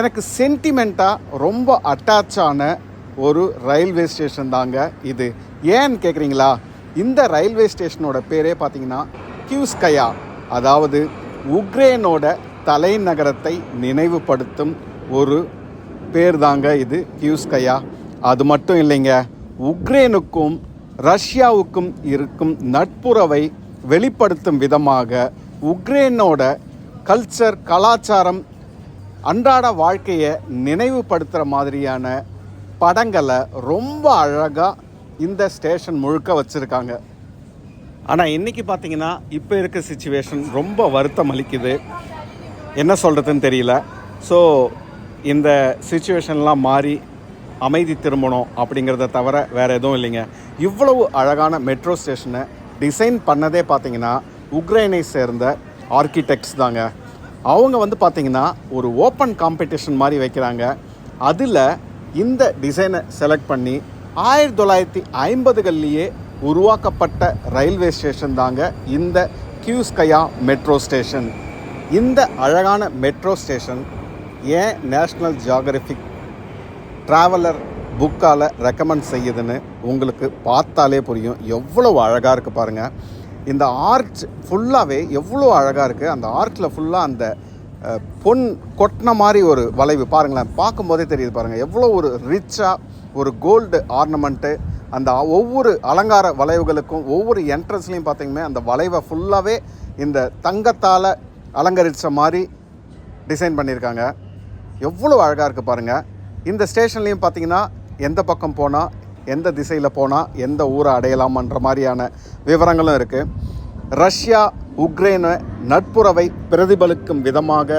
எனக்கு சென்டிமெண்ட்டாக ரொம்ப அட்டாச்சான ஒரு ரயில்வே ஸ்டேஷன் தாங்க இது. ஏன்னு கேட்குறீங்களா? இந்த ரயில்வே ஸ்டேஷனோட பேரே பார்த்தீங்கன்னா கியூஸ்கயா, அதாவது உக்ரைனோட தலைநகரத்தை நினைவுபடுத்தும் ஒரு பேர் தாங்க இது, கியூஸ்கயா. அது மட்டும் இல்லைங்க, உக்ரைனுக்கும் ரஷ்யாவுக்கும் இருக்கும் நட்புறவை வெளிப்படுத்தும் விதமாக உக்ரைனோட கல்ச்சர், கலாச்சாரம், அன்றாட வாழ்க்கையை நினைவுபடுத்துகிற மாதிரியான படங்களை ரொம்ப அழகாக இந்த ஸ்டேஷன் முழுக்க வச்சுருக்காங்க. ஆனால் இன்றைக்கி பார்த்திங்கன்னா இப்போ இருக்க சிச்சுவேஷன் ரொம்ப வருத்தம் அளிக்குது. என்ன சொல்கிறதுன்னு தெரியல. ஸோ இந்த சிச்சுவேஷன்லாம் மாறி அமைதி திரும்பணும் அப்படிங்கிறத தவிர வேறு எதுவும் இல்லைங்க. இவ்வளவு அழகான மெட்ரோ ஸ்டேஷனை டிசைன் பண்ணதே பார்த்திங்கன்னா உக்ரைனை சேர்ந்த ஆர்கிடெக்ட்ஸ் தாங்க. அவங்க பார்த்திங்கன்னா ஒரு ஓப்பன் காம்படிஷன் மாதிரி வைக்கிறாங்க. அதில் இந்த டிசைனை செலக்ட் பண்ணி 1950களிலேயே உருவாக்கப்பட்ட ரயில்வே ஸ்டேஷன் தாங்க இந்த கியூஸ்கயா மெட்ரோ ஸ்டேஷன். இந்த அழகான மெட்ரோ ஸ்டேஷன் ஏன் நேஷ்னல் ஜியாகிரபிக் ட்ராவலர் புக்கால் ரெக்கமெண்ட் செய்யுதுன்னு உங்களுக்கு பார்த்தாலே புரியும். எவ்வளோ அழகாக இருக்குது பாருங்கள். இந்த ஆர்ச் ஃபுல்லாகவே எவ்வளோ அழகாக இருக்குது. அந்த ஆர்ச்சில் ஃபுல்லாக அந்த பொன் கொட்டின மாதிரி ஒரு வளைவு பாருங்களேன், பார்க்கும்போதே தெரியுது பாருங்கள். எவ்வளோ ஒரு ரிச்சாக ஒரு கோல்டு ஆர்னமெண்ட்டு. அந்த ஒவ்வொரு அலங்கார வளைவுகளுக்கும் ஒவ்வொரு என்ட்ரன்ஸ்லையும் பார்த்திங்கன்னா அந்த வளைவை ஃபுல்லாகவே இந்த தங்கத்தால் அலங்கரித்த மாதிரி டிசைன் பண்ணியிருக்காங்க. எவ்வளோ அழகாக இருக்குது பாருங்கள். இந்த ஸ்டேஷன்லேயும் பார்த்திங்கன்னா எந்த பக்கம் போனால், எந்த திசையில் போனால் எந்த ஊரை அடையலாமன்ற மாதிரியான விவரங்களும் இருக்குது. ரஷ்யா உக்ரைனை நட்புறவை பிரதிபலிக்கும் விதமாக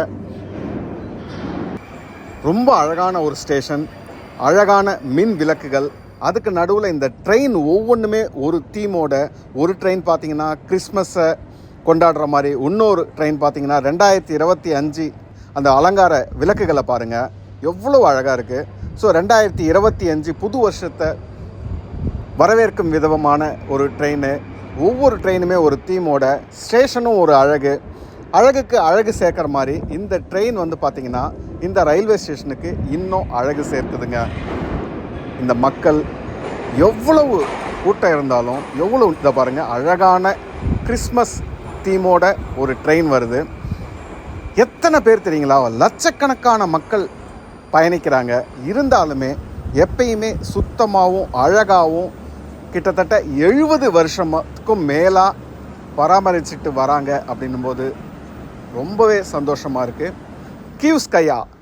ரொம்ப அழகான ஒரு ஸ்டேஷன், அழகான மின் விளக்குகள், அதுக்கு நடுவில் இந்த ட்ரெயின் ஒவ்வொன்றுமே ஒரு தீமோட. ஒரு ட்ரெயின் பார்த்திங்கன்னா கிறிஸ்மஸை கொண்டாடுற மாதிரி, இன்னொரு ட்ரெயின் பார்த்திங்கன்னா 2025 அந்த அலங்கார விளக்குகளை பாருங்கள், எவ்வளோ அழகாக இருக்குது. ஸோ 2025 புது வருஷத்தை வரவேற்கும் விதமான ஒரு ட்ரெயின். ஒவ்வொரு ட்ரெயினுமே ஒரு தீமோட, ஸ்டேஷனும் ஒரு அழகுக்கு அழகு சேர்க்குற மாதிரி இந்த ட்ரெயின் பார்த்திங்கன்னா இந்த ரயில்வே ஸ்டேஷனுக்கு இன்னும் அழகு சேர்க்குதுங்க. இந்த மக்கள் எவ்வளவு கூட்டம் இருந்தாலும் எவ்வளோ இதை பாருங்கள், அழகான கிறிஸ்மஸ் தீமோட ஒரு ட்ரெயின் வருது. எத்தனை பேர் தெரியுங்களா? லட்சக்கணக்கான மக்கள் பயணிக்கிறாங்க. இருந்தாலுமே எப்பயுமே சுத்தமாகவும் அழகாகவும் கிட்டத்தட்ட 70 வருஷத்துக்கும் மேலாக பராமரிச்சுட்டு வராங்க. அப்படின்னும்போது ரொம்பவே சந்தோஷமாக இருக்குது. கியூஸ்கயா